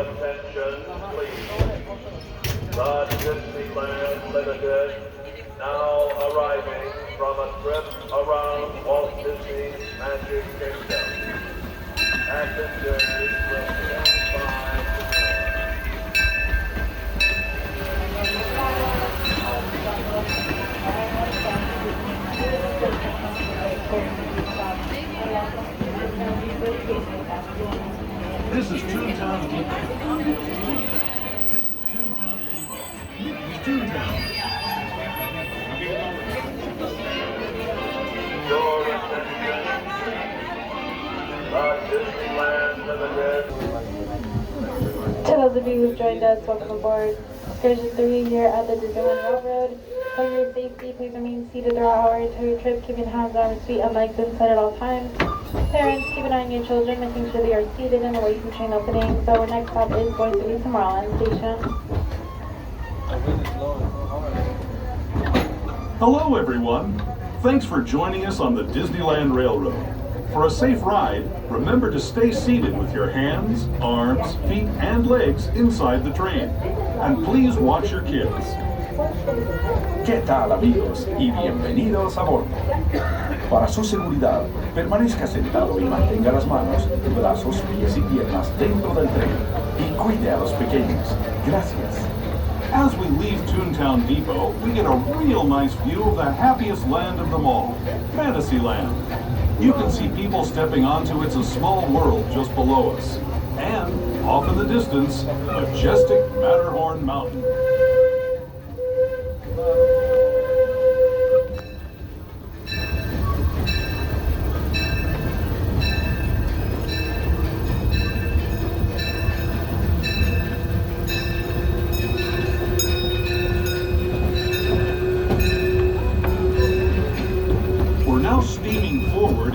attention, please. The Disneyland Limited now arriving from a trip around Walt Disney's Magic Kingdom. Passengers will stand by to This is Toontown Depot. This is Toontown Depot. It's Toontown. your attention. The Disneyland Limited. To those of you who've joined us, welcome aboard. Excursion 3 here at the Disneyland Railroad. For your safety, please remain seated throughout our entire trip, keeping hands, arms, feet, and legs inside at all times. Parents, keep an eye on your children, making sure they are seated and away from train openings. So our next stop is going to be Tomorrowland Station. Hello, everyone. Thanks for joining us on the Disneyland Railroad. For a safe ride, remember to stay seated with your hands, arms, feet, and legs inside the train. And please watch your kids. ¿Qué tal, amigos? Y bienvenidos a bordo. Para su seguridad, permanezca sentado y mantenga las manos, brazos, pies y piernas dentro del tren. Y cuide a los pequeños. Gracias. As we leave Toontown Depot, we get a real nice view of the happiest land of them all, Fantasyland. You can see people stepping onto It's a Small World just below us. And, off in the distance, majestic Matterhorn Mountain.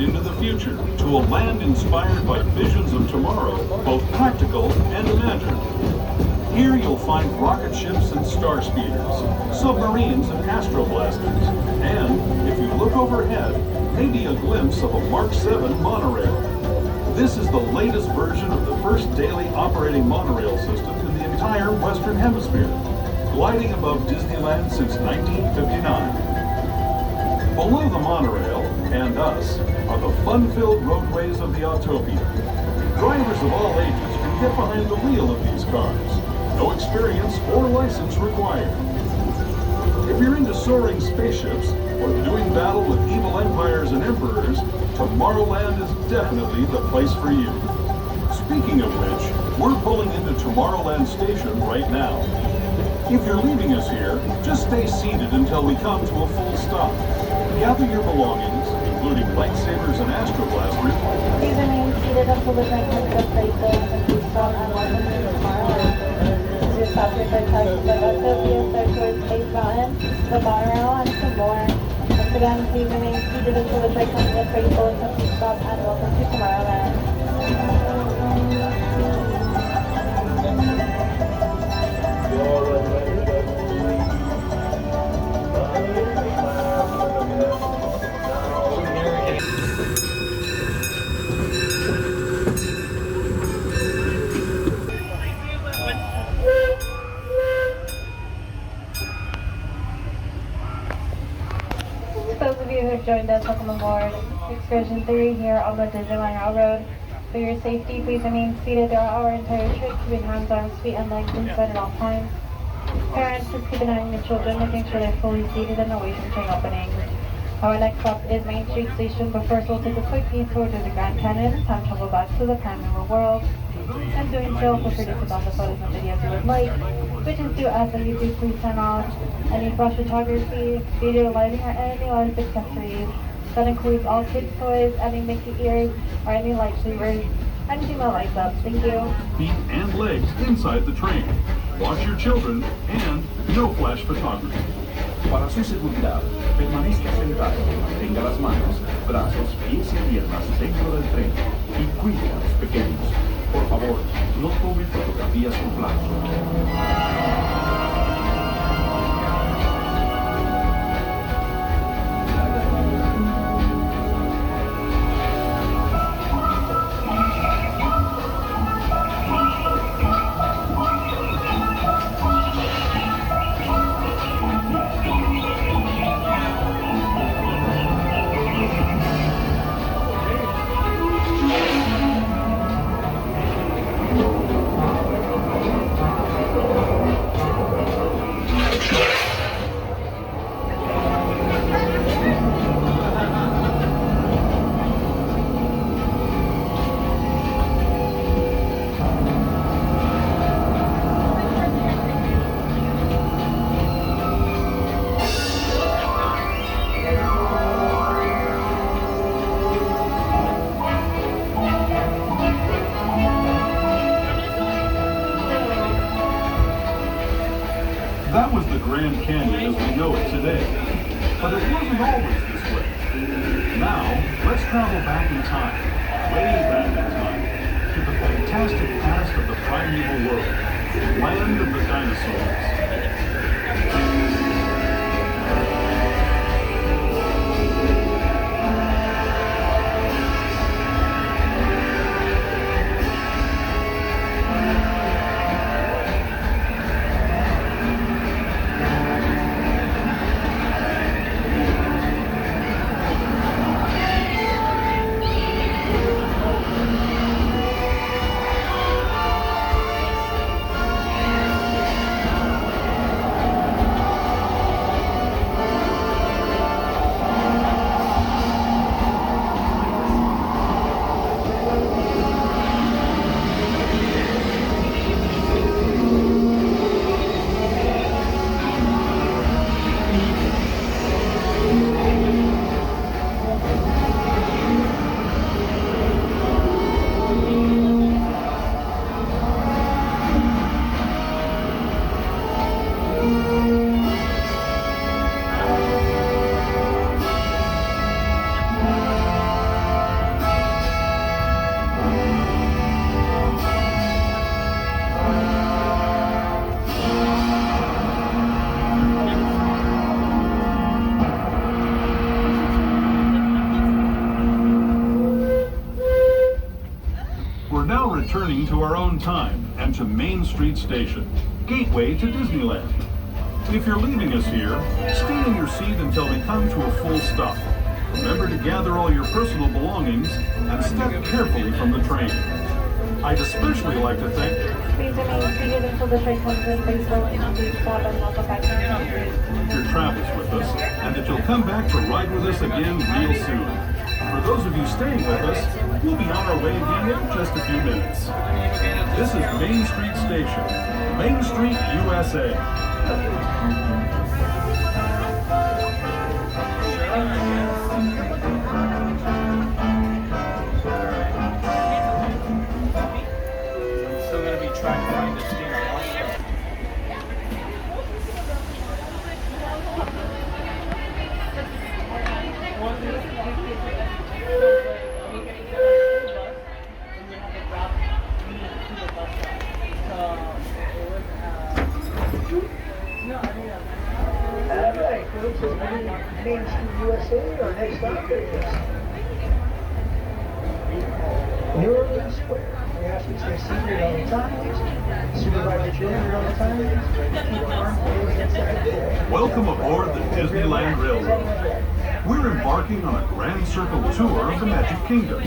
Into the future to a land inspired by visions of tomorrow, both practical and imagined. Here you'll find rocket ships and star speeders, submarines and astroblasters, and if you look overhead, maybe a glimpse of a Mark 7 monorail. This is the latest version of the first daily operating monorail system in the entire Western Hemisphere, gliding above Disneyland since 1959. Below the monorail, and us, are the fun-filled roadways of the Autopia. Drivers of all ages can get behind the wheel of these cars. No experience or license required. If you're into soaring spaceships or doing battle with evil empires and emperors, Tomorrowland is definitely the place for you. Speaking of which, we're pulling into Tomorrowland Station right now. If you're leaving us here, just stay seated until we come to a full stop. Gather your belongings, including lightsabers and astroblasters. Please remain seated until the train comes to Plato and please stop and welcome to Tomorrowland. As you stop your third taxis at Autopia, start towards Space Mountain, the monorail, and some more. Once again, please remain seated until the train comes to Plato and please stop and welcome to Tomorrowland. Your attention. Those of you who have joined us, welcome aboard. Excursion 3 here on the Disneyland Railroad. For your safety, please remain seated throughout our entire trip, keeping hands, arms, feet, and legs inside at all times. Parents, just keep an eye on your children, making sure they're fully seated and away from train openings. Our next stop is Main Street Station, but first we'll take a quick detour to the Grand Canyon and time travel back to the Primeval World. And doing so, feel free to take all the photos and videos you would like. We just do ask that you do please turn off any flash photography, video lighting, or any large accessories. That includes all kids' toys, any Mickey ears, or any lightsabers. Anything that lights up. Thank you. Feet and legs inside the train. Watch your children and no flash photography. Para su seguridad, permanezca sentado y mantenga las manos, brazos, pies y piernas dentro del tren. Y cuide a los pequeños. Por favor, no tome fotografías con flash. as we know it today. But it wasn't always this way. Now, let's travel back in time, way back in time, to the fantastic past of the primeval world, land of the dinosaurs. Returning to our own time and to Main Street Station, gateway to Disneyland. If you're leaving us here, stay in your seat until we come to a full stop. Remember to gather all your personal belongings and step carefully from the train. I'd especially like to thank Please remain seated until the train comes in. Please will please stop and welcome back to your travels with us and that you'll come back to ride with us again real soon. For those of you staying with us, we'll be on our way again in just a few minutes. This is Main Street Station, Main Street, USA. Still going to be trying to find the steamer. Main Street USA, our next stop is New Orleans Square. We ask you to stay seated at all times, supervise your children at all times, keep armed cables inside the door. Welcome aboard the Disneyland Railroad. We're embarking on a grand circle tour of the Magic Kingdom.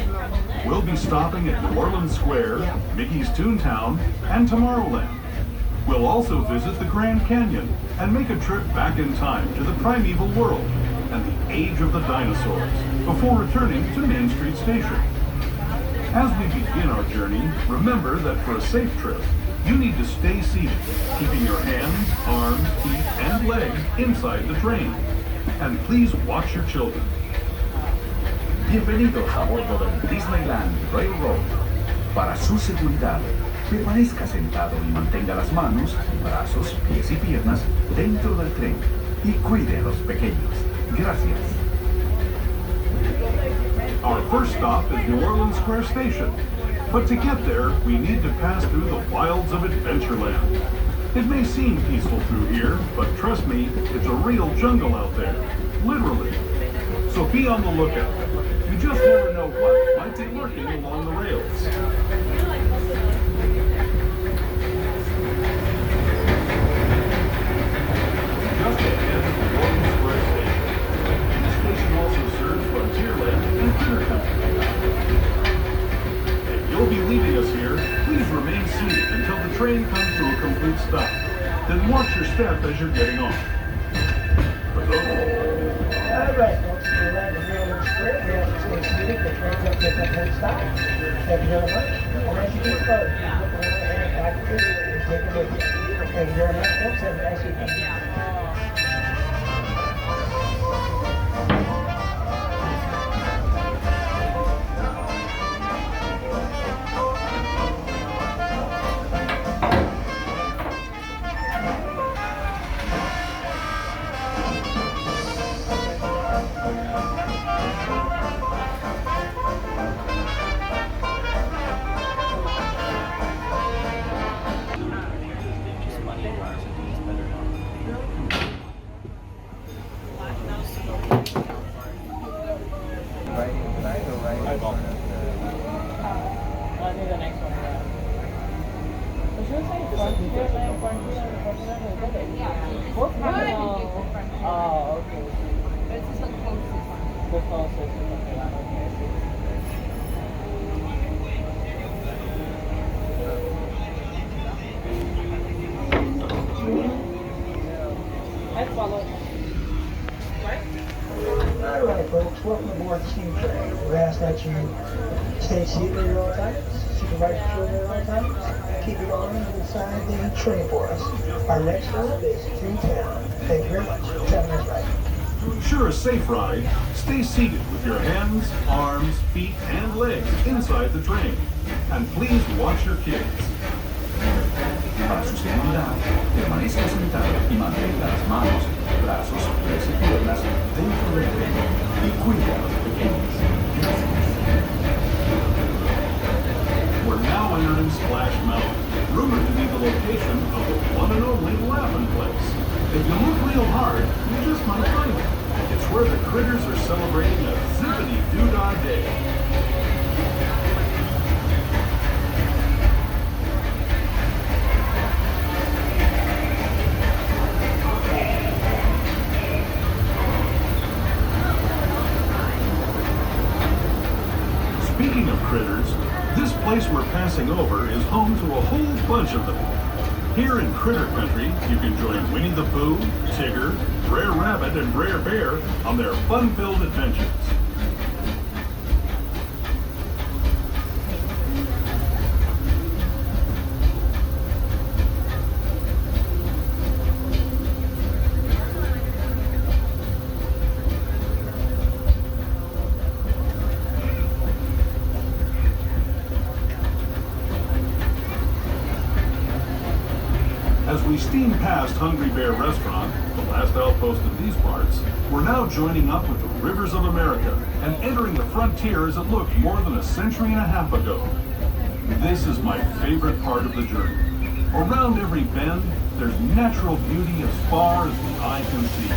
We'll be stopping at New Orleans Square, Mickey's Toontown, and Tomorrowland. We'll also visit the Grand Canyon and make a trip back in time to the primeval world and the age of the dinosaurs before returning to Main Street Station. As we begin our journey, remember that for a safe trip, you need to stay seated, keeping your hands, arms, feet, and legs inside the train. And please watch your children. Bienvenidos a bordo del Disneyland Railroad. Para su seguridad, permanezca sentado y mantenga las manos, brazos, pies y piernas dentro del tren y cuide a los pequeños. Gracias. Our first stop is New Orleans Square Station. But to get there, we need to pass through the wilds of Adventureland. It may seem peaceful through here, but trust me, it's a real jungle out there. Literally. So be on the lookout. You just never know what might be lurking along the rails. Just ahead of the New Orleans Square Station. The station also serves Frontierland and Critter Country. If you'll be leaving us here, please remain seated until the train comes to a complete stop. Then watch your step as you're getting off. For those All right, folks, we're at the New Orleans Square. We have to stay seated. The train's up to a complete stop. Thank you very much. And as you get close, you look around and back to the and take a look. Thank you very much, folks. Have a nice evening. What kind of? Oh, okay. This is the closest. The closest. Okay, I don't know. Let's follow. All right, folks, welcome aboard the steam train. We ask that you stay seated at all times, supervise your children at all times, keep your arms inside the train for us. Our next stop is Toontown. Thank you very much. Have a nice ride. To ensure a safe ride, stay seated with your hands, arms, feet, and legs inside the train. And please watch your kids. Para su seguridad, permanezca sentado y mantenga las manos, brazos, pies y piernas dentro del tren y cuide a los pequeños. We're now entering Splash Mountain, rumored to be the location of the one and only Laughing Place. If you look real hard, you just might find it. It's where the critters are celebrating a zippity-doo-dah day. Speaking of critters, this place we're passing over is home to a whole bunch of them. Here in Critter Country, you can join Winnie the Pooh, Tigger, Brer Rabbit, and Brer Bear on their fun-filled adventures. As we steam past Hungry Bear Restaurant, the last outpost in these parts, we're now joining up with the rivers of America and entering the frontier as it looked more than a century and a half ago. This is my favorite part of the journey. Around every bend, there's natural beauty as far as the eye can see.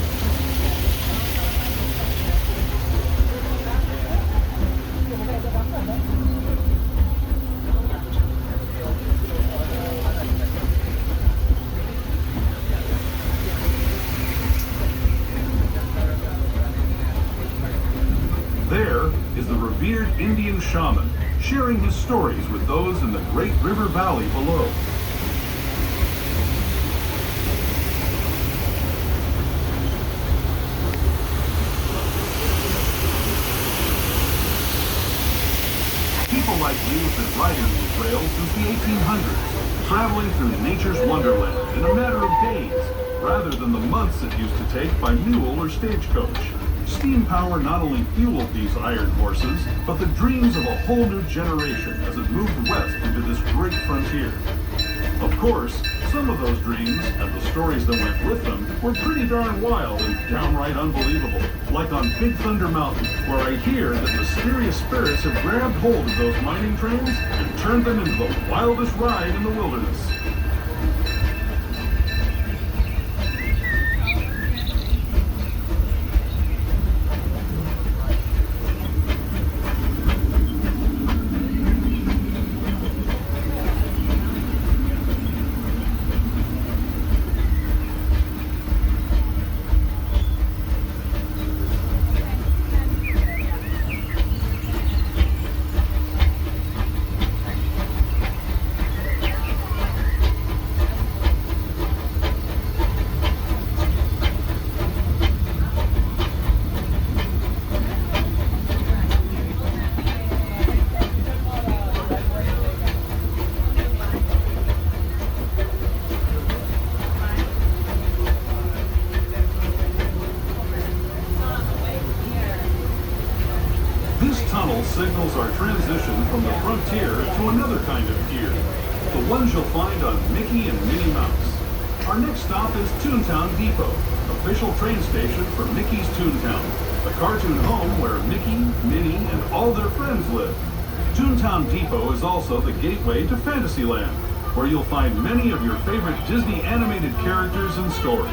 There is the revered Indian shaman, sharing his stories with those in the great river valley below. People like me have been riding these rails since the 1800s, traveling through nature's wonderland in a matter of days, rather than the months it used to take by mule or stagecoach. Steam power not only fueled these iron horses, but the dreams of a whole new generation as it moved west into this great frontier. Of course, some of those dreams, and the stories that went with them, were pretty darn wild and downright unbelievable. Like on Big Thunder Mountain, where I hear that mysterious spirits have grabbed hold of those mining trains and turned them into the wildest ride in the wilderness. Signals our transition from the frontier to another kind of gear, the ones you'll find on Mickey and Minnie Mouse. Our next stop is Toontown Depot, official train station for Mickey's Toontown, the cartoon home where Mickey, Minnie, and all their friends live. Toontown Depot is also the gateway to Fantasyland, where you'll find many of your favorite Disney animated characters and stories.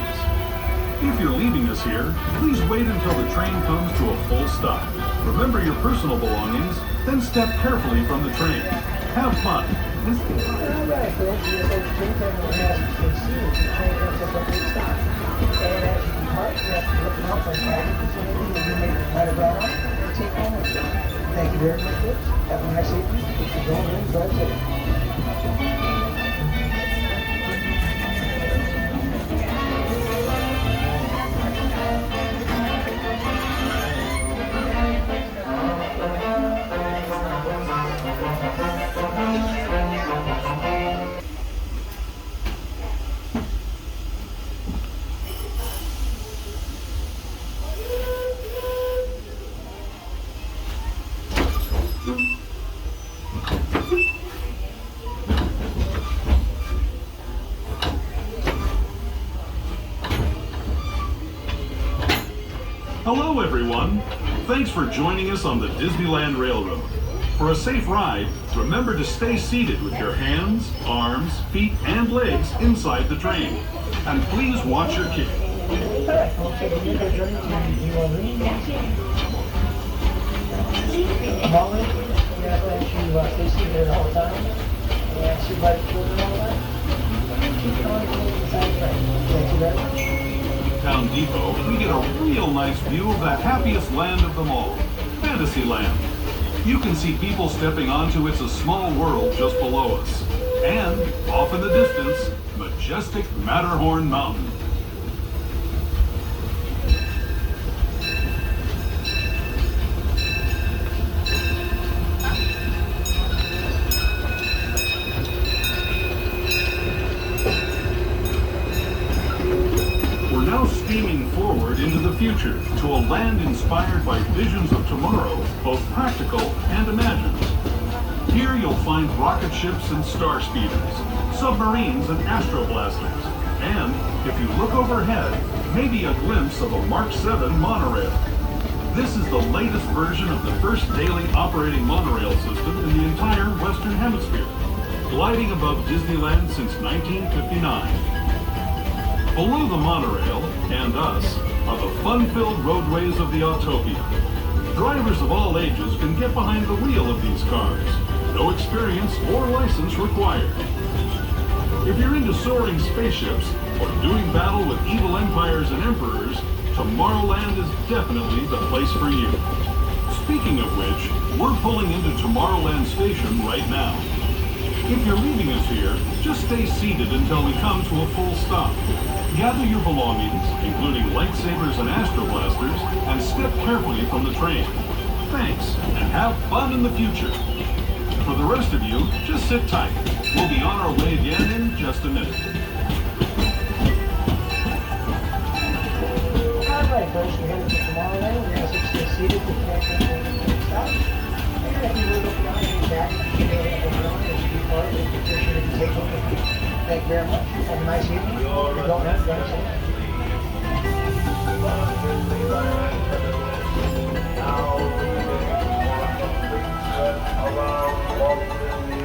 If you're leaving us here, please wait until the train comes to a full stop. Remember your personal belongings, then step carefully from the train. Have fun. All right, folks, we have those train terminal has to stay seated. The train comes up at each stop. And as you depart, you have to look out for traffic facility that you may try to grab on and take home with you. Thank you very much, folks. Have a nice evening. Keep your going in, drive safe. Hello everyone! Thanks for joining us on the Disneyland Railroad. For a safe ride, remember to stay seated with your hands, arms, feet, and legs inside the train. And please watch your kids. All right, folks, so we are journey to New Orleans. Molly, we ask that you stay seated at all times. And sit by the children all the time. Keep on going inside the train. Thank you very much. Town Depot, we get a real nice view of the happiest land of them all, Fantasyland. You can see people stepping onto It's a Small World just below us. And, off in the distance, majestic Matterhorn Mountain. Steaming forward into the future to a land inspired by visions of tomorrow, both practical and imagined. Here you'll find rocket ships and star speeders, submarines and astroblasters, and, if you look overhead, maybe a glimpse of a Mark 7 monorail. This is the latest version of the first daily operating monorail system in the entire Western Hemisphere, gliding above Disneyland since 1959. Below the monorail, and us, are the fun-filled roadways of the Autopia. Drivers of all ages can get behind the wheel of these cars. No experience or license required. If you're into soaring spaceships or doing battle with evil empires and emperors, Tomorrowland is definitely the place for you. Speaking of which, we're pulling into Tomorrowland Station right now. If you're leaving us here, just stay seated until we come to a full stop. Gather your belongings, including lightsabers and astroblasters, and step carefully from the train. Thanks, and have fun in the future. For the rest of you, just sit tight. We'll be on our way again in just a minute. All right, folks, we're headed to Tomorrowland. We're going to stay seated to connect with the stop. And if you would look around and back, you know, it should be part of the petition that you take home with you. Thank you very much. Have a nice evening. You're going out, drive safe. Now, around Walt Disney.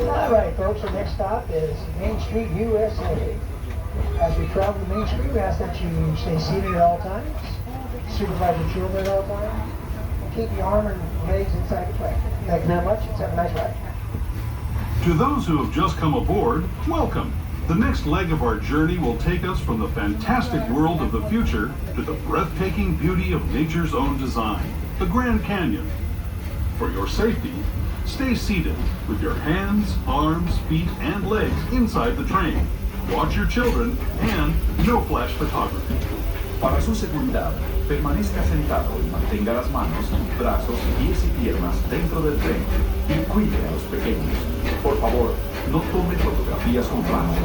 All right, folks, the next stop is Main Street, USA. As we travel to Main Street, we ask that you stay seated at all times, supervise your children at all times, and keep your arm and legs inside the train. Thank you very much. Let's have a nice ride. To those who have just come aboard, welcome. The next leg of our journey will take us from the fantastic world of the future to the breathtaking beauty of nature's own design, the Grand Canyon. For your safety, stay seated with your hands, arms, feet, and legs inside the train. Watch your children and no flash photography. Para su seguridad, permanezca sentado y mantenga las manos, brazos, pies y piernas dentro del tren y cuide a los pequeños. Por favor, no tome fotografías con flash.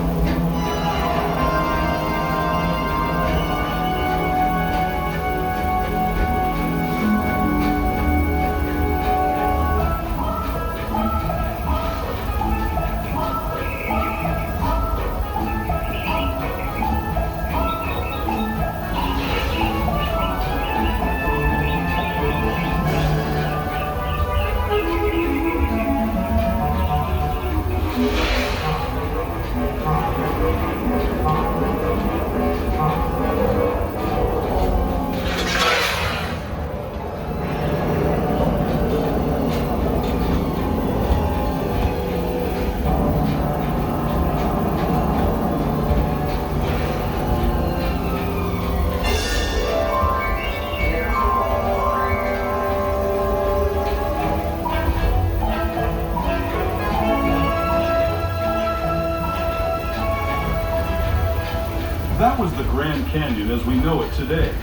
That was the Grand Canyon as we know it today.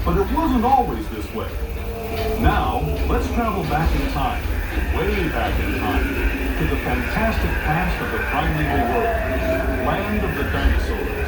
But it wasn't always this way. Now, let's travel back in time, way back in time, to the fantastic past of the primeval world, land of the dinosaurs.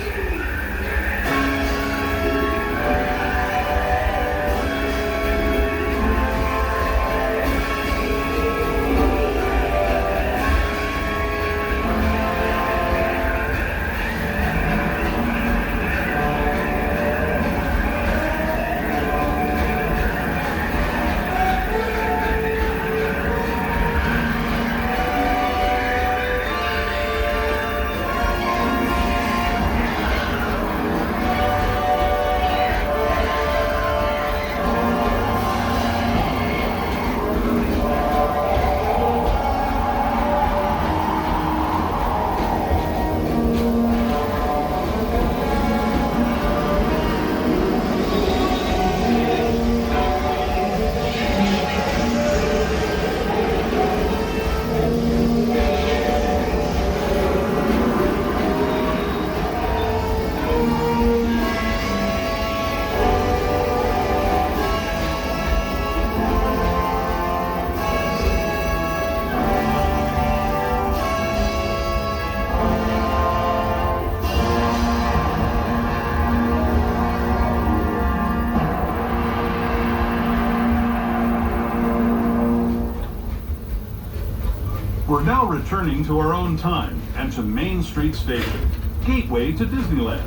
We're now returning to our own time and to Main Street Station, gateway to Disneyland.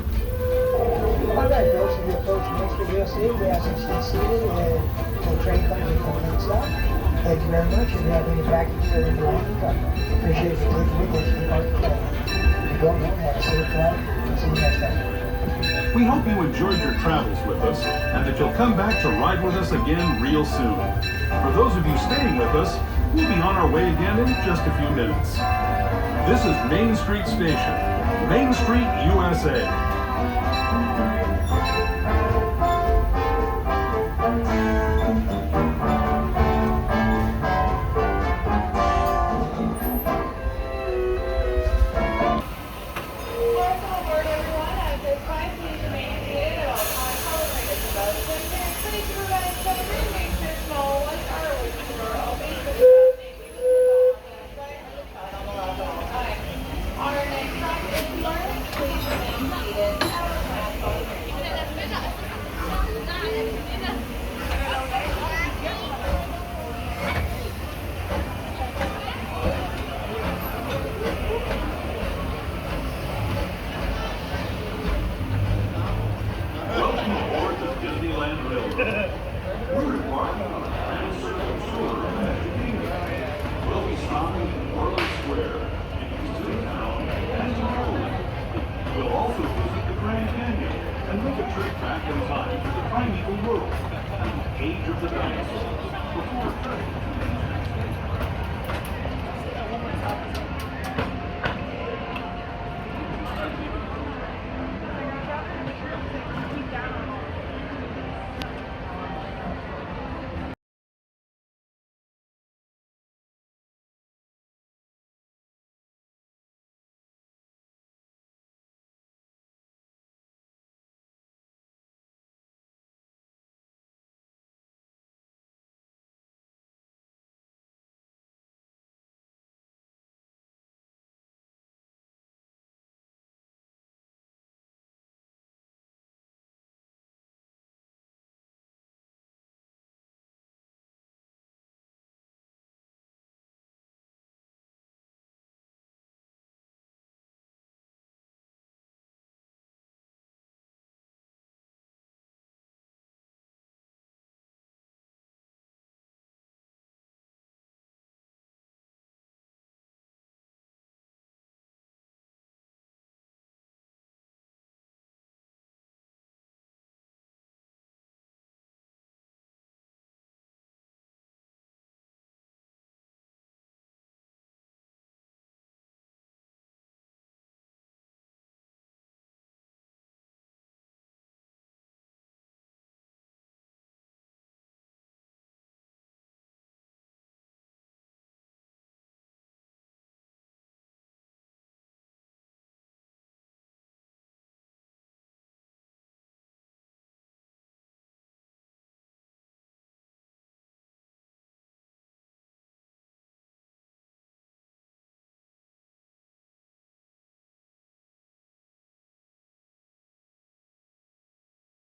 All right, folks, if you're approaching Mr. USA, we ask you to stay seated and the train comes and comes and stop. Thank you very much. If you have any baggage or any belongings, appreciate you taking with us to our club. If you don't know, have a safe flight. See you next time. We hope you enjoyed your travels with us and that you'll come back to ride with us again real soon. For those of you staying with us, we'll be on our way again in just a few minutes. This is Main Street Station, Main Street, USA.